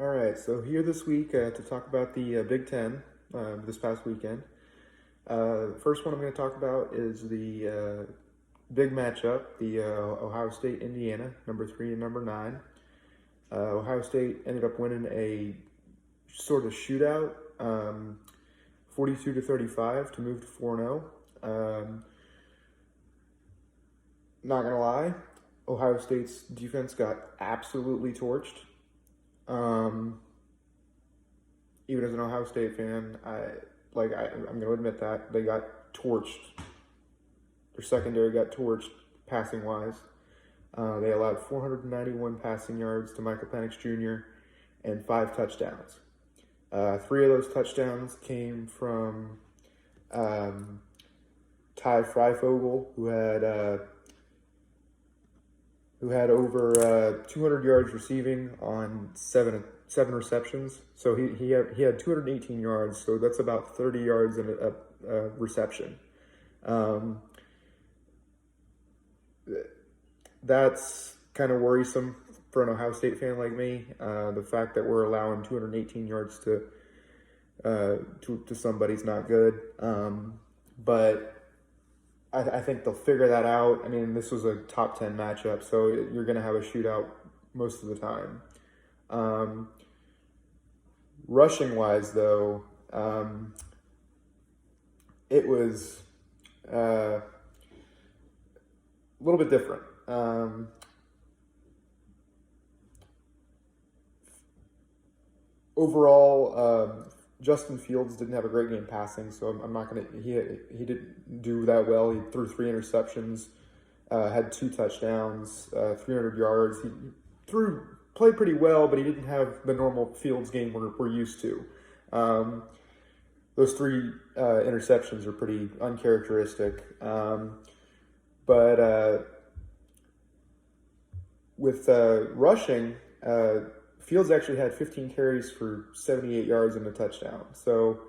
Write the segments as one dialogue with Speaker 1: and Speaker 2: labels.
Speaker 1: All right, so here this week to talk about the Big Ten this past weekend. First one I'm going to talk about is the big matchup, the Ohio State Indiana, number 3 and number 9. Ohio State ended up winning a sort of shootout, 42-35 to move to 4-0. Not gonna lie, Ohio State's defense got absolutely torched. Even as an Ohio State fan, I'm going to admit that they got torched. Their secondary got torched passing wise. They allowed 491 passing yards to Michael Penix Jr. and 5 touchdowns. 3 of those touchdowns came from Ty Freifogel, who had over 200 yards receiving on seven receptions. So he had 218 yards. So that's about 30 yards in a reception. That's kind of worrisome for an Ohio State fan like me. The fact that we're allowing 218 yards to somebody's not good. But I think they'll figure that out. I mean, this was a top 10 matchup, so you're going to have a shootout most of the time. Rushing wise, though, it was a little bit different. Overall, Justin Fields didn't have a great game passing, so I'm not going to. He didn't do that well. He threw 3 interceptions, had 2 touchdowns, 300 yards. He played pretty well, but he didn't have the normal Fields game we're used to. Those 3 interceptions are pretty uncharacteristic. But with rushing, Fields actually had 15 carries for 78 yards and a touchdown. So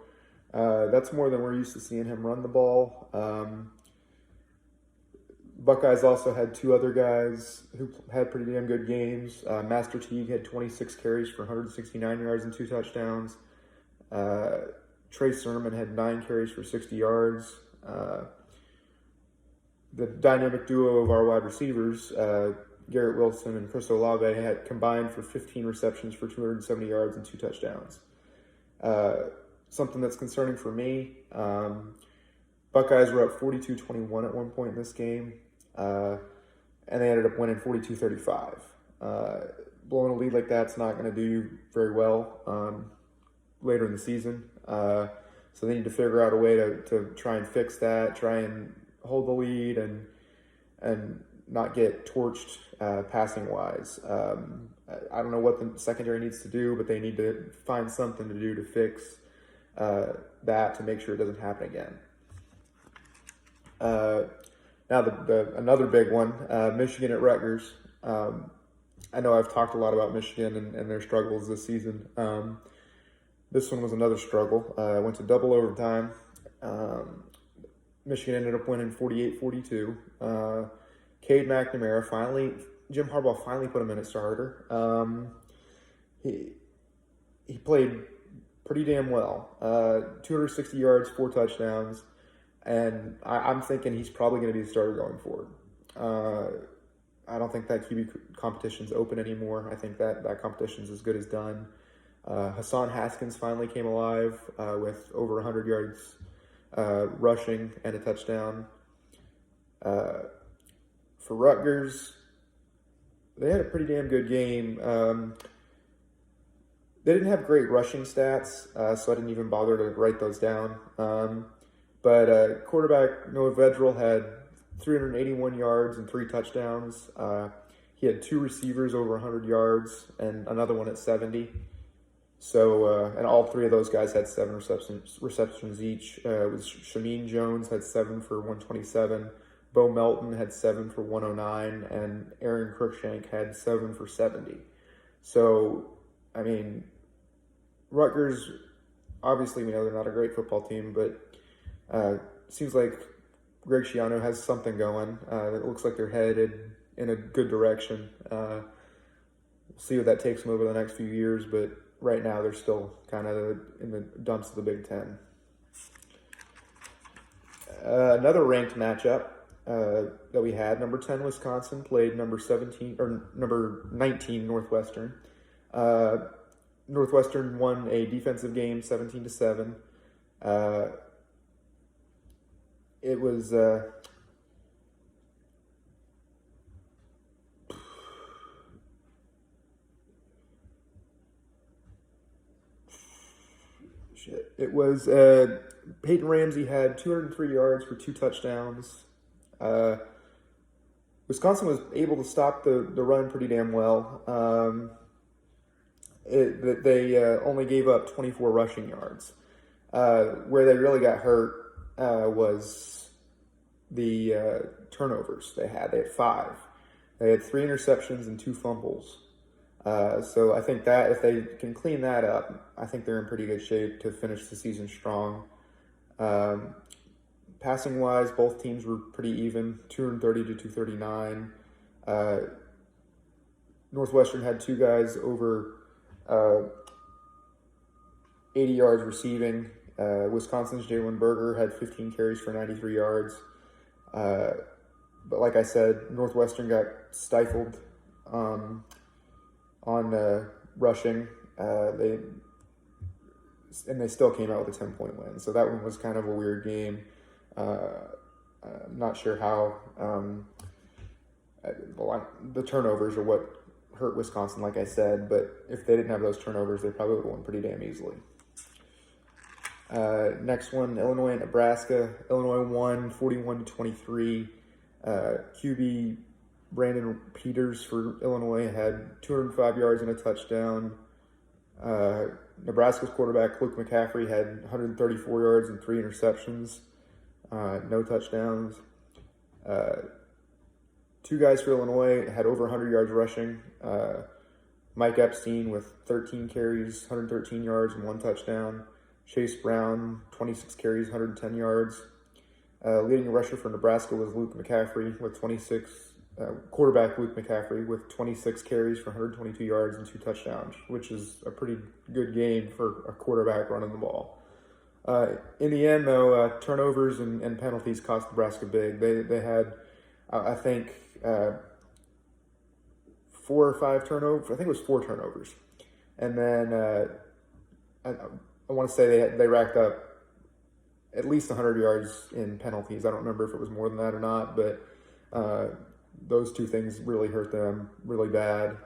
Speaker 1: that's more than we're used to seeing him run the ball. Buckeyes also had 2 other guys who had pretty damn good games. Master Teague had 26 carries for 169 yards and 2 touchdowns. Trey Sermon had 9 carries for 60 yards. The dynamic duo of our wide receivers, Garrett Wilson and Chris Olave, had combined for 15 receptions for 270 yards and 2 touchdowns. Something that's concerning for me, Buckeyes were up 42-21 at one point in this game, and they ended up winning 42-35. Blowing a lead like that's not going to do you very well later in the season. So they need to figure out a way to try and fix that, try and hold the lead and not get torched passing wise. I don't know what the secondary needs to do, but they need to find something to do to fix that to make sure it doesn't happen again. Now another big one, Michigan at Rutgers. I know I've talked a lot about Michigan and their struggles this season. This one was another struggle. Went to double overtime. Michigan ended up winning 48-42. Cade McNamara Jim Harbaugh finally put him in at starter. He played pretty damn well. 260 yards, 4 touchdowns, and I'm thinking he's probably going to be the starter going forward. I don't think that QB competition's open anymore. I think that competition's as good as done. Hassan Haskins finally came alive with over 100 yards rushing and a touchdown. For Rutgers, they had a pretty damn good game. They didn't have great rushing stats, so I didn't even bother to write those down. But quarterback Noah Vedral had 381 yards and 3 touchdowns. He had 2 receivers over 100 yards and another one at 70. So, and all 3 of those guys had 7 receptions each. It was Shameen Jones had 7 for 127. Bo Melton had 7 for 109, and Aaron Cruikshank had 7 for 70. So, I mean, Rutgers, obviously we know they're not a great football team, but seems like Greg Schiano has something going. It looks like they're headed in a good direction. We'll see what that takes them over the next few years, but right now they're still kind of in the dumps of the Big Ten. Another ranked matchup that we had, number 10 Wisconsin played number 19 Northwestern. Northwestern won a defensive game 17-7. It was Peyton Ramsey had 203 yards for 2 touchdowns. Wisconsin was able to stop the run pretty damn well. They only gave up 24 rushing yards. Where they really got hurt was the turnovers they had. They had 5. They had 3 interceptions and 2 fumbles. So I think that if they can clean that up, I think they're in pretty good shape to finish the season strong. Passing wise, both teams were pretty even, 230 to 239. Northwestern had 2 guys over 80 yards receiving. Wisconsin's Jalen Berger had 15 carries for 93 yards. But like I said, Northwestern got stifled on rushing. They still came out with a 10-point win. So that one was kind of a weird game. I'm not sure how the turnovers are what hurt Wisconsin, like I said, but if they didn't have those turnovers, they probably would have won pretty damn easily. Next one, Illinois and Nebraska. Illinois won 41-23. QB Brandon Peters for Illinois had 205 yards and a touchdown. Nebraska's quarterback Luke McCaffrey had 134 yards and 3 interceptions. No touchdowns. 2 guys for Illinois had over 100 yards rushing. Mike Epstein with 13 carries, 113 yards, and 1 touchdown. Chase Brown, 26 carries, 110 yards. Leading rusher for Nebraska was Luke McCaffrey with 26. Quarterback Luke McCaffrey with 26 carries for 122 yards and 2 touchdowns, which is a pretty good game for a quarterback running the ball. In the end, though, turnovers and penalties cost Nebraska big. They had, I think, 4 or 5 turnovers. I think it was 4 turnovers. And then I want to say they racked up at least 100 yards in penalties. I don't remember if it was more than that or not, but those 2 things really hurt them really bad.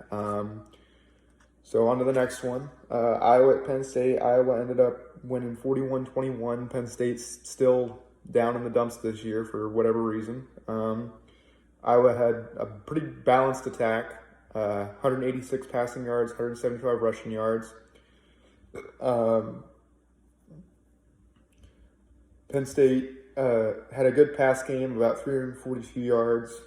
Speaker 1: So on to the next one. Iowa at Penn State. Iowa ended up winning 41-21. Penn State's still down in the dumps this year for whatever reason. Iowa had a pretty balanced attack. 186 passing yards, 175 rushing yards. Penn State had a good pass game, about 342 yards.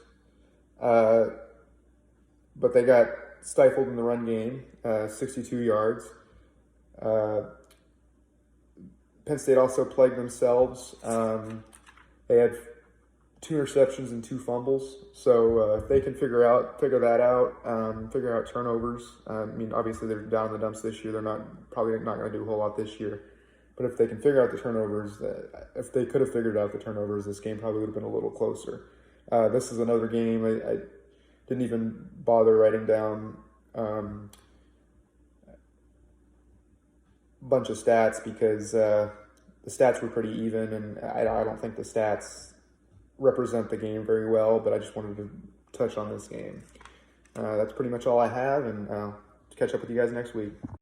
Speaker 1: But they got stifled in the run game, 62 yards. Penn State also plagued themselves. They had 2 interceptions and 2 fumbles. So if they can figure that out, figure out turnovers. I mean, obviously they're down in the dumps this year. They're probably not going to do a whole lot this year. But if they can figure out the turnovers, if they could have figured out the turnovers, this game probably would have been a little closer. This is another game I didn't even bother writing down a bunch of stats because the stats were pretty even, and I don't think the stats represent the game very well, but I just wanted to touch on this game. That's pretty much all I have, and I'll catch up with you guys next week.